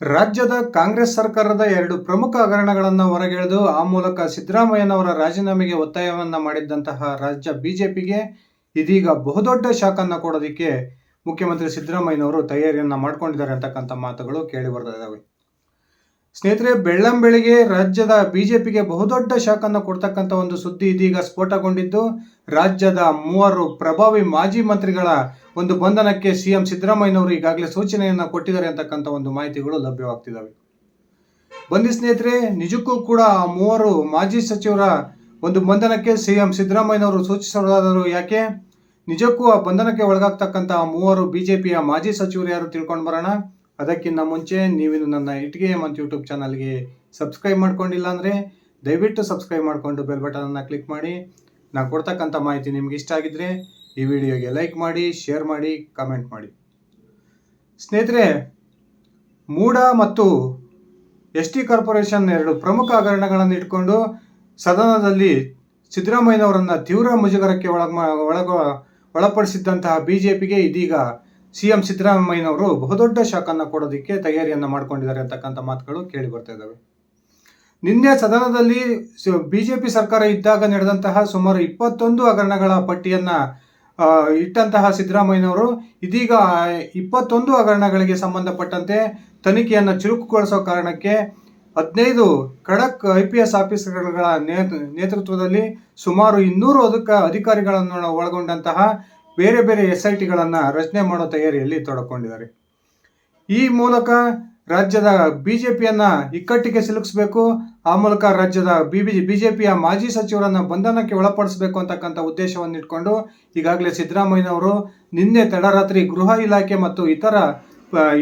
ರಾಜ್ಯದ ಕಾಂಗ್ರೆಸ್ ಸರ್ಕಾರದ ಎರಡು ಪ್ರಮುಖ ಹಗರಣಗಳನ್ನು ಹೊರಗೆಳೆದು ಆ ಮೂಲಕ ಸಿದ್ದರಾಮಯ್ಯನವರ ರಾಜೀನಾಮೆಗೆ ಒತ್ತಾಯವನ್ನು ಮಾಡಿದ್ದಂತಹ ರಾಜ್ಯ ಬಿಜೆಪಿಗೆ ಇದೀಗ ಬಹುದೊಡ್ಡ ಶಾಕನ್ನು ಕೊಡೋದಕ್ಕೆ ಮುಖ್ಯಮಂತ್ರಿ ಸಿದ್ದರಾಮಯ್ಯನವರು ತಯಾರಿಯನ್ನು ಮಾಡ್ಕೊಂಡಿದ್ದಾರೆ ಅಂತಕ್ಕಂಥ ಮಾತುಗಳು ಕೇಳಿ ಬರ್ತಾ ಇದ್ದಾವೆ. ಸ್ನೇಹಿತರೆ, ಬೆಳ್ಳಂಬೆಳಿಗ್ಗೆ ರಾಜ್ಯದ ಬಿಜೆಪಿಗೆ ಬಹುದೊಡ್ಡ ಶಾಕನ್ನು ಕೊಡ್ತಕ್ಕಂಥ ಒಂದು ಸುದ್ದಿ ಇದೀಗ ಸ್ಫೋಟಗೊಂಡಿದ್ದು, ರಾಜ್ಯದ 3 ಪ್ರಭಾವಿ ಮಾಜಿ ಮಂತ್ರಿಗಳ ಒಂದು ಬಂಧನಕ್ಕೆ ಸಿಎಂ ಸಿದ್ದರಾಮಯ್ಯನವರು ಈಗಾಗಲೇ ಸೂಚನೆಯನ್ನು ಕೊಟ್ಟಿದ್ದಾರೆ ಅಂತಕ್ಕಂಥ ಒಂದು ಮಾಹಿತಿಗಳು ಲಭ್ಯವಾಗ್ತಿದ್ದಾವೆ. ಬನ್ನಿ ಸ್ನೇಹಿತರೆ, ನಿಜಕ್ಕೂ ಕೂಡ ಆ 3 ಮಾಜಿ ಸಚಿವರ ಒಂದು ಬಂಧನಕ್ಕೆ ಸಿಎಂ ಸಿದ್ದರಾಮಯ್ಯನವರು ಸೂಚಿಸೋದಾದರೂ ಯಾಕೆ, ನಿಜಕ್ಕೂ ಆ ಬಂಧನಕ್ಕೆ ಒಳಗಾಗ್ತಕ್ಕಂಥ 3 ಬಿಜೆಪಿಯ ಮಾಜಿ ಸಚಿವರು ಯಾರು ತಿಳ್ಕೊಂಡು ಬರೋಣ. ಅದಕ್ಕಿಂತ ಮುಂಚೆ ನೀವಿನ್ನು ನನ್ನ ಇಟ್ಗೆ ಮತ್ತು ಯೂಟ್ಯೂಬ್ ಚಾನಲ್ಗೆ ಸಬ್ಸ್ಕ್ರೈಬ್ ಮಾಡ್ಕೊಂಡಿಲ್ಲ ಅಂದರೆ ದಯವಿಟ್ಟು ಸಬ್ಸ್ಕ್ರೈಬ್ ಮಾಡಿಕೊಂಡು ಬೆಲ್ ಬಟನನ್ನು ಕ್ಲಿಕ್ ಮಾಡಿ. ನಾನು ಕೊಡ್ತಕ್ಕಂಥ ಮಾಹಿತಿ ನಿಮ್ಗೆ ಇಷ್ಟ ಆಗಿದ್ರೆ ಈ ವಿಡಿಯೋಗೆ ಲೈಕ್ ಮಾಡಿ, ಶೇರ್ ಮಾಡಿ, ಕಮೆಂಟ್ ಮಾಡಿ. ಸ್ನೇಹಿತರೆ, ಮೂಡಾ ಮತ್ತು ಎಸ್ ಟಿ ಕಾರ್ಪೊರೇಷನ್ 2 ಪ್ರಮುಖ ಹಗರಣಗಳನ್ನು ಇಟ್ಕೊಂಡು ಸದನದಲ್ಲಿ ಸಿದ್ದರಾಮಯ್ಯನವರನ್ನು ತೀವ್ರ ಮುಜುಗರಕ್ಕೆ ಒಳಪಡಿಸಿದ್ದಂತಹ ಬಿಜೆಪಿಗೆ ಇದೀಗ ಸಿಎಂ ಸಿದ್ದರಾಮಯ್ಯನವರು ಬಹುದೊಡ್ಡ ಶಾಕನ್ನು ಕೊಡೋದಕ್ಕೆ ತಯಾರಿಯನ್ನು ಮಾಡ್ಕೊಂಡಿದ್ದಾರೆ ಅಂತಕ್ಕಂಥ ಮಾತುಗಳು ಕೇಳಿ ಬರ್ತಾ ಇದ್ದಾವೆ. ನಿನ್ನೆ ಸದನದಲ್ಲಿ ಬಿಜೆಪಿ ಸರ್ಕಾರ ಇದ್ದಾಗ ನಡೆದಂತಹ ಸುಮಾರು 21 ಹಗರಣಗಳ ಪಟ್ಟಿಯನ್ನು ಇಟ್ಟಂತಹ ಸಿದ್ದರಾಮಯ್ಯನವರು ಇದೀಗ 21 ಹಗರಣಗಳಿಗೆ ಸಂಬಂಧಪಟ್ಟಂತೆ ತನಿಖೆಯನ್ನು ಚುರುಕುಗೊಳಿಸೋ ಕಾರಣಕ್ಕೆ 15 ಖಡಕ್ IPS ಆಫೀಸರ್ಗಳ ನೇತೃತ್ವದಲ್ಲಿ ಸುಮಾರು 200 ಅಧಿಕಾರಿಗಳನ್ನು ಒಳಗೊಂಡಂತಹ ಬೇರೆ ಬೇರೆ SITಗಳನ್ನು ರಚನೆ ಮಾಡೋ ತಯಾರಿಯಲ್ಲಿ ತೊಡಕೊಂಡಿದ್ದಾರೆ. ಈ ಮೂಲಕ ರಾಜ್ಯದ ಬಿಜೆಪಿಯನ್ನು ಇಕ್ಕಟ್ಟಿಗೆ ಸಿಲುಕಿಸಬೇಕು, ಆ ಮೂಲಕ ರಾಜ್ಯದ ಬಿಜೆಪಿಯ ಮಾಜಿ ಸಚಿವರನ್ನು ಬಂಧನಕ್ಕೆ ಒಳಪಡಿಸಬೇಕು ಅಂತಕ್ಕಂಥ ಉದ್ದೇಶವನ್ನು ಇಟ್ಕೊಂಡು ಈಗಾಗಲೇ ಸಿದ್ದರಾಮಯ್ಯನವರು ನಿನ್ನೆ ತಡರಾತ್ರಿ ಗೃಹ ಇಲಾಖೆ ಮತ್ತು ಇತರ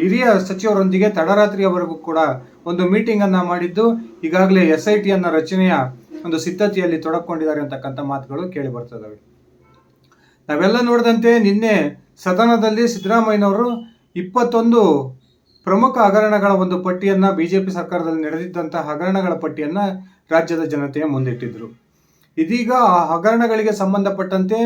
ಹಿರಿಯ ಸಚಿವರೊಂದಿಗೆ ತಡರಾತ್ರಿಯವರೆಗೂ ಕೂಡ ಒಂದು ಮೀಟಿಂಗನ್ನು ಮಾಡಿದ್ದು ಈಗಾಗಲೇ SITಯನ್ನು ರಚನೆಯ ಒಂದು ಸಿದ್ಧತೆಯಲ್ಲಿ ತೊಡಕೊಂಡಿದ್ದಾರೆ ಅಂತಕ್ಕಂಥ ಮಾತುಗಳು ಕೇಳಿ ಬರ್ತದವೆ. ನಾವೆಲ್ಲ ನೋಡಿದಂತೆ ನಿನ್ನೆ ಸದನದಲ್ಲಿ ಸಿದ್ದರಾಮಯ್ಯನವರು 21 ಪ್ರಮುಖ ಹಗರಣಗಳ ಒಂದು ಪಟ್ಟಿಯನ್ನು ಬಿಜೆಪಿ ಸರ್ಕಾರದಲ್ಲಿ ನಡೆದಿದ್ದಂತಹ ಹಗರಣಗಳ ಪಟ್ಟಿಯನ್ನು ರಾಜ್ಯದ ಜನತೆಯ ಮುಂದಿಟ್ಟಿದ್ರು. ಇದೀಗ ಆ ಹಗರಣಗಳಿಗೆ ಸಂಬಂಧಪಟ್ಟಂತೆ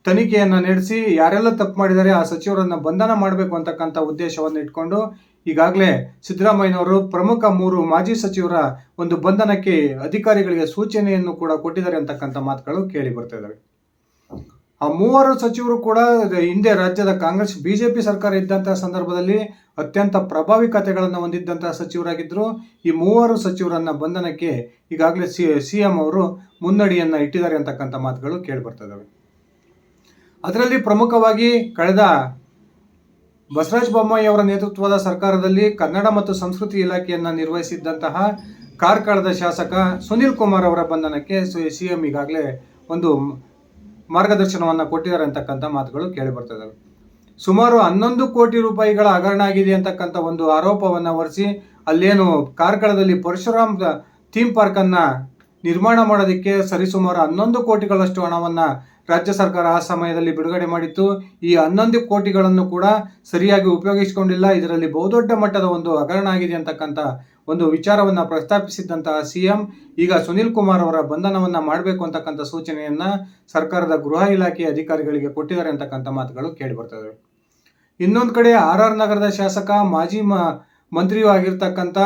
ತನಿಖೆಯನ್ನು ನಡೆಸಿ ಯಾರೆಲ್ಲ ತಪ್ಪು ಮಾಡಿದ್ದಾರೆ ಆ ಸಚಿವರನ್ನು ಬಂಧನ ಮಾಡಬೇಕು ಅಂತಕ್ಕಂಥ ಉದ್ದೇಶವನ್ನು ಇಟ್ಕೊಂಡು ಈಗಾಗಲೇ ಸಿದ್ದರಾಮಯ್ಯನವರು ಪ್ರಮುಖ 3 ಮಾಜಿ ಸಚಿವರ ಒಂದು ಬಂಧನಕ್ಕೆ ಅಧಿಕಾರಿಗಳಿಗೆ ಸೂಚನೆಯನ್ನು ಕೂಡ ಕೊಟ್ಟಿದ್ದಾರೆ ಅಂತಕ್ಕಂಥ ಮಾತುಗಳು ಕೇಳಿ ಬರ್ತಾ ಇದ್ದಾವೆ. ಆ 3 ಸಚಿವರು ಕೂಡ ಹಿಂದೆ ರಾಜ್ಯದ ಕಾಂಗ್ರೆಸ್ ಬಿಜೆಪಿ ಸರ್ಕಾರ ಇದ್ದಂತಹ ಸಂದರ್ಭದಲ್ಲಿ ಅತ್ಯಂತ ಪ್ರಭಾವಿಕತೆಗಳನ್ನು ಹೊಂದಿದ್ದಂತಹ ಸಚಿವರಾಗಿದ್ದರು. ಈ 3 ಸಚಿವರನ್ನ ಬಂಧನಕ್ಕೆ ಈಗಾಗಲೇ ಸಿಎಂ ಅವರು ಮುನ್ನಡಿಯನ್ನು ಇಟ್ಟಿದ್ದಾರೆ ಅಂತಕ್ಕಂಥ ಮಾತುಗಳು ಕೇಳಿ ಬರ್ತದವೆ. ಅದರಲ್ಲಿ ಪ್ರಮುಖವಾಗಿ ಕಳೆದ ಬಸವರಾಜ ಬೊಮ್ಮಾಯಿ ಅವರ ನೇತೃತ್ವದ ಸರ್ಕಾರದಲ್ಲಿ ಕನ್ನಡ ಮತ್ತು ಸಂಸ್ಕೃತಿ ಇಲಾಖೆಯನ್ನು ನಿರ್ವಹಿಸಿದ್ದಂತಹ ಕಾರ್ಕಳದ ಶಾಸಕ ಸುನಿಲ್ ಕುಮಾರ್ ಅವರ ಬಂಧನಕ್ಕೆ ಸಿಎಂ ಈಗಾಗಲೇ ಒಂದು ಮಾರ್ಗದರ್ಶನವನ್ನು ಕೊಟ್ಟಿದ್ದಾರೆ ಅಂತಕ್ಕಂಥ ಮಾತುಗಳು ಕೇಳಿ ಬರ್ತದವೆ. ಸುಮಾರು 11 ಕೋಟಿ ರೂಪಾಯಿಗಳ ಹಗರಣ ಆಗಿದೆ ಅಂತಕ್ಕಂಥ ಒಂದು ಆರೋಪವನ್ನು ಹೊರಿಸಿ ಅಲ್ಲೇನು ಕಾರ್ಕಳದಲ್ಲಿ ಪರಶುರಾಮ್ ಥೀಮ್ ಪಾರ್ಕನ್ನು ನಿರ್ಮಾಣ ಮಾಡೋದಕ್ಕೆ ಸರಿಸುಮಾರು 11 ಕೋಟಿಗಳಷ್ಟು ಹಣವನ್ನು ರಾಜ್ಯ ಸರ್ಕಾರ ಆ ಸಮಯದಲ್ಲಿ ಬಿಡುಗಡೆ ಮಾಡಿತ್ತು. ಈ 11 ಕೋಟಿಗಳನ್ನು ಕೂಡ ಸರಿಯಾಗಿ ಉಪಯೋಗಿಸಿಕೊಂಡಿಲ್ಲ. ಇದರಲ್ಲಿ ಬಹುದೊಡ್ಡ ಮಟ್ಟದ ಒಂದು ಹಗರಣ ಆಗಿದೆ ಅಂತಕ್ಕಂಥ ಒಂದು ವಿಚಾರವನ್ನು ಪ್ರಸ್ತಾಪಿಸಿದ್ದಂತಹ ಸಿಎಂ ಈಗ ಸುನಿಲ್ ಕುಮಾರ್ ಅವರ ಬಂಧನವನ್ನು ಮಾಡಬೇಕು ಅಂತಕ್ಕಂಥ ಸೂಚನೆಯನ್ನು ಸರ್ಕಾರದ ಗೃಹ ಇಲಾಖೆ ಅಧಿಕಾರಿಗಳಿಗೆ ಕೊಟ್ಟಿದ್ದಾರೆ ಅಂತಕ್ಕಂಥ ಮಾತುಗಳು ಕೇಳಿ ಬರ್ತವೆ. ಇನ್ನೊಂದು ಕಡೆ RR ನಗರದ ಶಾಸಕ ಮಾಜಿ ಮಂತ್ರಿಯೂ ಆಗಿರ್ತಕ್ಕಂಥ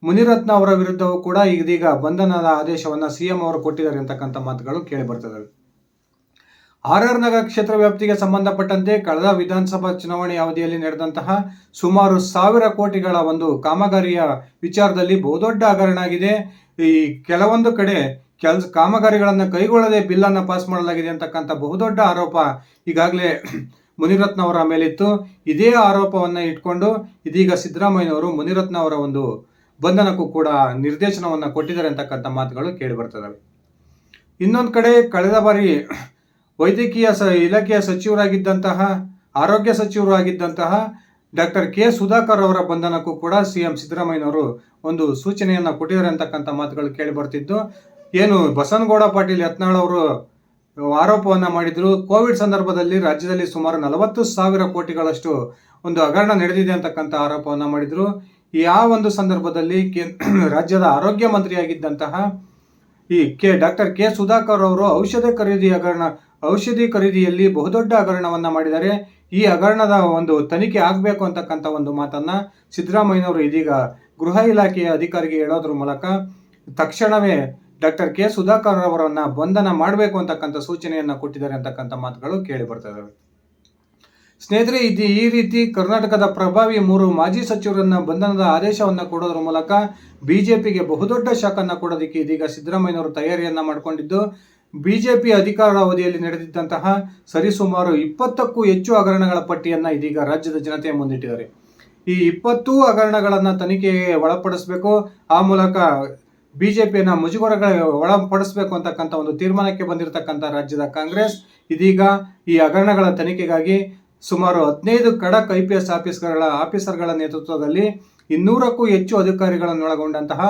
ಮುನಿರತ್ನ ಅವರ ವಿರುದ್ಧವೂ ಕೂಡ ಇದೀಗ ಬಂಧನದ ಆದೇಶವನ್ನು ಸಿಎಂ ಅವರು ಕೊಟ್ಟಿದ್ದಾರೆ ಅಂತಕ್ಕಂಥ ಮಾತುಗಳು ಕೇಳಿ ಬರ್ತವೆ. RR ನಗರ ಕ್ಷೇತ್ರ ವ್ಯಾಪ್ತಿಗೆ ಸಂಬಂಧಪಟ್ಟಂತೆ ಕಳೆದ ವಿಧಾನಸಭಾ ಚುನಾವಣೆ ಅವಧಿಯಲ್ಲಿ ನಡೆದಂತಹ ಸುಮಾರು 1000 ಕೋಟಿಗಳ ಒಂದು ಕಾಮಗಾರಿಯ ವಿಚಾರದಲ್ಲಿ ಬಹುದೊಡ್ಡ ಹಗರಣ ಆಗಿದೆ. ಈ ಕೆಲವೊಂದು ಕಡೆ ಕಾಮಗಾರಿಗಳನ್ನು ಕೈಗೊಳ್ಳದೆ ಬಿಲ್ಲನ್ನು ಪಾಸ್ ಮಾಡಲಾಗಿದೆ ಅಂತಕ್ಕಂಥ ಬಹುದೊಡ್ಡ ಆರೋಪ ಈಗಾಗಲೇ ಮುನಿರತ್ನ ಅವರ ಮೇಲಿತ್ತು. ಇದೇ ಆರೋಪವನ್ನು ಇಟ್ಕೊಂಡು ಇದೀಗ ಸಿದ್ದರಾಮಯ್ಯನವರು ಮುನಿರತ್ನ ಅವರ ಒಂದು ಬಂಧನಕ್ಕೂ ಕೂಡ ನಿರ್ದೇಶನವನ್ನು ಕೊಟ್ಟಿದ್ದಾರೆ ಅಂತಕ್ಕಂಥ ಮಾತುಗಳು ಕೇಳಿ ಬರ್ತದವೆ. ಇನ್ನೊಂದು ಕಡೆ ಕಳೆದ ಬಾರಿ ವೈದ್ಯಕೀಯ ಇಲಾಖೆಯ ಸಚಿವರಾಗಿದ್ದಂತಹ ಆರೋಗ್ಯ ಸಚಿವರು ಆಗಿದ್ದಂತಹ ಡಾಕ್ಟರ್ ಕೆ ಸುಧಾಕರ್ ಅವರ ಬಂಧನಕ್ಕೂ ಕೂಡ ಸಿಎಂ ಸಿದ್ದರಾಮಯ್ಯನವರು ಒಂದು ಸೂಚನೆಯನ್ನು ಕೊಟ್ಟಿದ್ದಾರೆ ಅಂತಕ್ಕಂಥ ಮಾತುಗಳು ಕೇಳಿ ಬರ್ತಿದ್ದು, ಏನು ಬಸನಗೌಡ ಪಾಟೀಲ್ ಯತ್ನಾಳ್ ಅವರು ಆರೋಪವನ್ನು ಮಾಡಿದ್ರು, ಕೋವಿಡ್ ಸಂದರ್ಭದಲ್ಲಿ ರಾಜ್ಯದಲ್ಲಿ ಸುಮಾರು 40,000 ಕೋಟಿಗಳಷ್ಟು ಒಂದು ಹಗರಣ ನಡೆದಿದೆ ಅಂತಕ್ಕಂಥ ಆರೋಪವನ್ನು ಮಾಡಿದ್ರು. ಯಾವ ಒಂದು ಸಂದರ್ಭದಲ್ಲಿ ರಾಜ್ಯದ ಆರೋಗ್ಯ ಮಂತ್ರಿಯಾಗಿದ್ದಂತಹ ಈ ಡಾಕ್ಟರ್ ಕೆ ಸುಧಾಕರ್ ಅವರು ಔಷಧಿ ಖರೀದಿಯಲ್ಲಿ ಬಹುದೊಡ್ಡ ಹಗರಣವನ್ನು ಮಾಡಿದ್ದಾರೆ. ಈ ಹಗರಣದ ಒಂದು ತನಿಖೆ ಆಗಬೇಕು ಅಂತಕ್ಕಂಥ ಒಂದು ಮಾತನ್ನ ಸಿದ್ದರಾಮಯ್ಯನವರು ಇದೀಗ ಗೃಹ ಇಲಾಖೆಯ ಅಧಿಕಾರಿಗೆ ಹೇಳೋದ್ರ ಮೂಲಕ ತಕ್ಷಣವೇ ಡಾಕ್ಟರ್ ಕೆ ಸುಧಾಕರ್ ಅವರನ್ನ ಬಂಧನ ಮಾಡಬೇಕು ಅಂತಕ್ಕಂಥ ಸೂಚನೆಯನ್ನ ಕೊಟ್ಟಿದ್ದಾರೆ ಅಂತಕ್ಕಂಥ ಮಾತುಗಳು ಕೇಳಿ ಬರ್ತಾ ಇದಾವೆ. ಸ್ನೇಹಿತರೆ, ಈ ರೀತಿ ಕರ್ನಾಟಕದ ಪ್ರಭಾವಿ 3 ಮಾಜಿ ಸಚಿವರನ್ನ ಬಂಧನದ ಆದೇಶವನ್ನ ಕೊಡೋದ್ರ ಮೂಲಕ ಬಿಜೆಪಿಗೆ ಬಹುದೊಡ್ಡ ಶಾಕನ್ನ ಕೊಡೋದಕ್ಕೆ ಇದೀಗ ಸಿದ್ದರಾಮಯ್ಯನವರು ತಯಾರಿಯನ್ನ ಮಾಡಿಕೊಂಡಿದ್ದು, ಬಿಜೆಪಿ ಅಧಿಕಾರ ಅವಧಿಯಲ್ಲಿ ನಡೆದಿದ್ದಂತಹ ಸರಿಸುಮಾರು 20ಕ್ಕೂ ಹೆಚ್ಚು ಹಗರಣಗಳ ಪಟ್ಟಿಯನ್ನ ಇದೀಗ ರಾಜ್ಯದ ಜನತೆಯ ಮುಂದಿಟ್ಟಿದ್ದಾರೆ. ಈ 20 ಹಗರಣಗಳನ್ನ ತನಿಖೆಗೆ ಒಳಪಡಿಸಬೇಕು, ಆ ಮೂಲಕ ಬಿಜೆಪಿಯನ್ನ ಮುಜುಗರಗಳಿಗೆ ಒಳಪಡಿಸಬೇಕು ಅಂತಕ್ಕಂಥ ಒಂದು ತೀರ್ಮಾನಕ್ಕೆ ಬಂದಿರತಕ್ಕಂಥ ರಾಜ್ಯದ ಕಾಂಗ್ರೆಸ್ ಇದೀಗ ಈ ಹಗರಣಗಳ ತನಿಖೆಗಾಗಿ ಸುಮಾರು 15 ಖಡಕ್ IPS ಆಫೀಸರ್ಗಳ ನೇತೃತ್ವದಲ್ಲಿ 200ಕ್ಕೂ ಹೆಚ್ಚು ಅಧಿಕಾರಿಗಳನ್ನೊಳಗೊಂಡಂತಹ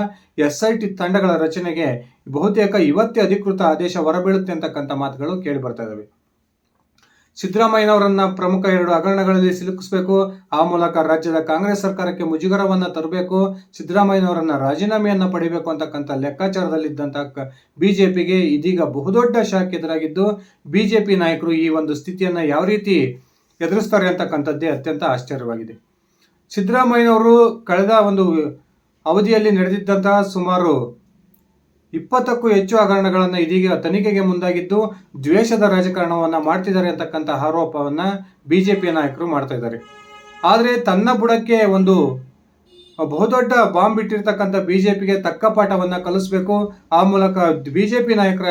SIT ತಂಡಗಳ ರಚನೆಗೆ ಬಹುತೇಕ ಇವತ್ತೇ ಅಧಿಕೃತ ಆದೇಶ ಹೊರಬೀಳುತ್ತೆ ಅಂತಕ್ಕಂಥ ಮಾತುಗಳು ಕೇಳಿ ಬರ್ತಾ ಇದಾವೆ. ಸಿದ್ದರಾಮಯ್ಯನವರನ್ನ ಪ್ರಮುಖ 2 ಹಗರಣಗಳಲ್ಲಿ ಸಿಲುಕಿಸಬೇಕು, ಆ ಮೂಲಕ ರಾಜ್ಯದ ಕಾಂಗ್ರೆಸ್ ಸರ್ಕಾರಕ್ಕೆ ಮುಜುಗರವನ್ನ ತರಬೇಕು, ಸಿದ್ದರಾಮಯ್ಯನವರನ್ನ ರಾಜೀನಾಮೆಯನ್ನ ಪಡಿಬೇಕು ಅಂತಕ್ಕಂಥ ಲೆಕ್ಕಾಚಾರದಲ್ಲಿದ್ದಂತಹ ಬಿಜೆಪಿಗೆ ಇದೀಗ ಬಹುದೊಡ್ಡ ಶಾಕ್ ಎದುರಾಗಿದ್ದು, ಬಿಜೆಪಿ ನಾಯಕರು ಈ ಒಂದು ಸ್ಥಿತಿಯನ್ನ ಯಾವ ರೀತಿ ಎದುರಿಸ್ತಾರೆ ಅಂತಕ್ಕಂಥದ್ದೇ ಅತ್ಯಂತ ಆಶ್ಚರ್ಯವಾಗಿದೆ. ಸಿದ್ದರಾಮಯ್ಯನವರು ಕಳೆದ ಒಂದು ಅವಧಿಯಲ್ಲಿ ನಡೆದಿದ್ದಂತಹ ಸುಮಾರು 20ಕ್ಕೂ ಹೆಚ್ಚು ಹಗರಣಗಳನ್ನು ಇದೀಗ ತನಿಖೆಗೆ ಮುಂದಾಗಿದ್ದು, ದ್ವೇಷದ ರಾಜಕಾರಣವನ್ನ ಮಾಡ್ತಿದ್ದಾರೆ ಅಂತಕ್ಕಂಥ ಆರೋಪವನ್ನ ಬಿಜೆಪಿ ನಾಯಕರು ಮಾಡ್ತಾ ಇದ್ದಾರೆ. ಆದರೆ ತನ್ನ ಬುಡಕ್ಕೆ ಒಂದು ಬಹುದೊಡ್ಡ ಬಾಂಬ್ ಬಿಟ್ಟಿರ್ತಕ್ಕಂಥ ಬಿಜೆಪಿಗೆ ತಕ್ಕ ಪಾಠವನ್ನ ಕಲಿಸಬೇಕು, ಆ ಮೂಲಕ ಬಿಜೆಪಿ ನಾಯಕರ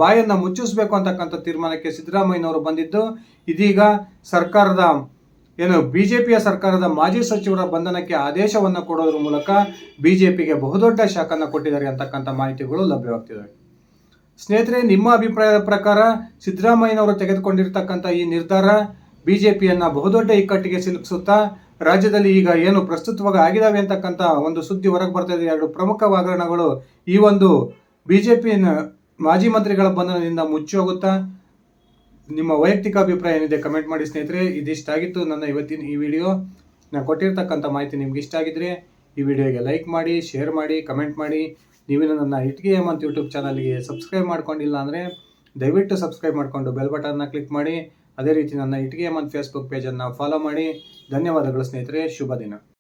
ಬಾಯನ್ನ ಮುಚ್ಚಿಸಬೇಕು ಅಂತಕ್ಕಂಥ ತೀರ್ಮಾನಕ್ಕೆ ಸಿದ್ದರಾಮಯ್ಯನವರು ಬಂದಿದ್ದು, ಇದೀಗ ಬಿಜೆಪಿಯ ಸರ್ಕಾರದ ಮಾಜಿ ಸಚಿವರ ಬಂಧನಕ್ಕೆ ಆದೇಶವನ್ನ ಕೊಡೋದ್ರ ಮೂಲಕ ಬಿಜೆಪಿಗೆ ಬಹುದೊಡ್ಡ ಶಾಕನ್ನ ಕೊಟ್ಟಿದ್ದಾರೆ ಅಂತಕ್ಕಂಥ ಮಾಹಿತಿಗಳು ಲಭ್ಯವಾಗ್ತಿವೆ. ಸ್ನೇಹಿತರೆ, ನಿಮ್ಮ ಅಭಿಪ್ರಾಯದ ಪ್ರಕಾರ ಸಿದ್ದರಾಮಯ್ಯನವರು ತೆಗೆದುಕೊಂಡಿರ್ತಕ್ಕಂಥ ಈ ನಿರ್ಧಾರ ಬಿಜೆಪಿಯನ್ನ ಬಹುದೊಡ್ಡ ಇಕ್ಕಟ್ಟಿಗೆ ಸಿಲುಕಿಸುತ್ತಾ, ರಾಜ್ಯದಲ್ಲಿ ಈಗ ಏನು ಪ್ರಸ್ತುತವಾಗಿ ಆಗಿದಾವೆ ಅಂತಕ್ಕಂಥ ಒಂದು ಸುದ್ದಿ ಹೊರಗೆ ಬರ್ತಾ ಇದೆ, 2 ಪ್ರಮುಖ ಹಗರಣಗಳು ಈ ಒಂದು ಬಿಜೆಪಿ ಮಾಜಿ ಮಂತ್ರಿಗಳ ಬಂಧನದಿಂದ ಮುಚ್ಚಿ ಹೋಗುತ್ತಾ? ನಿಮ್ಮ ವೈಯಕ್ತಿಕ ಅಭಿಪ್ರಾಯ ಏನಿದೆ ಕಮೆಂಟ್ ಮಾಡಿ ಸ್ನೇಹಿತರೆ. ಇದಿಷ್ಟ ಆಗಿತ್ತು ನನ್ನ ಇವತ್ತಿನ ಈ ವಿಡಿಯೋ. ನಾನು ಕೊಟ್ಟಿರ್ತಕ್ಕಂಥ ಮಾಹಿತಿ ನಿಮ್ಗೆ ಇಷ್ಟ ಆಗಿದ್ರೆ ಈ ವಿಡಿಯೋಗೆ ಲೈಕ್ ಮಾಡಿ, ಶೇರ್ ಮಾಡಿ, ಕಮೆಂಟ್ ಮಾಡಿ. ನೀವೇನು ನನ್ನ ಇಟ್ಗೆ ಹೇಮಂತ್ ಯೂಟ್ಯೂಬ್ ಚಾನಲ್ಗೆ ಸಬ್ಸ್ಕ್ರೈಬ್ ಮಾಡ್ಕೊಂಡಿಲ್ಲ ಅಂದರೆ ದಯವಿಟ್ಟು ಸಬ್ಸ್ಕ್ರೈಬ್ ಮಾಡಿಕೊಂಡು ಬೆಲ್ ಬಟನ್ನ ಕ್ಲಿಕ್ ಮಾಡಿ. ಅದೇ ರೀತಿ ನನ್ನ ಇಟ್ಗೆ ಹೇಮಂತ್ ಫೇಸ್ಬುಕ್ ಪೇಜನ್ನು ಫಾಲೋ ಮಾಡಿ. ಧನ್ಯವಾದಗಳು ಸ್ನೇಹಿತರೆ, ಶುಭ ದಿನ.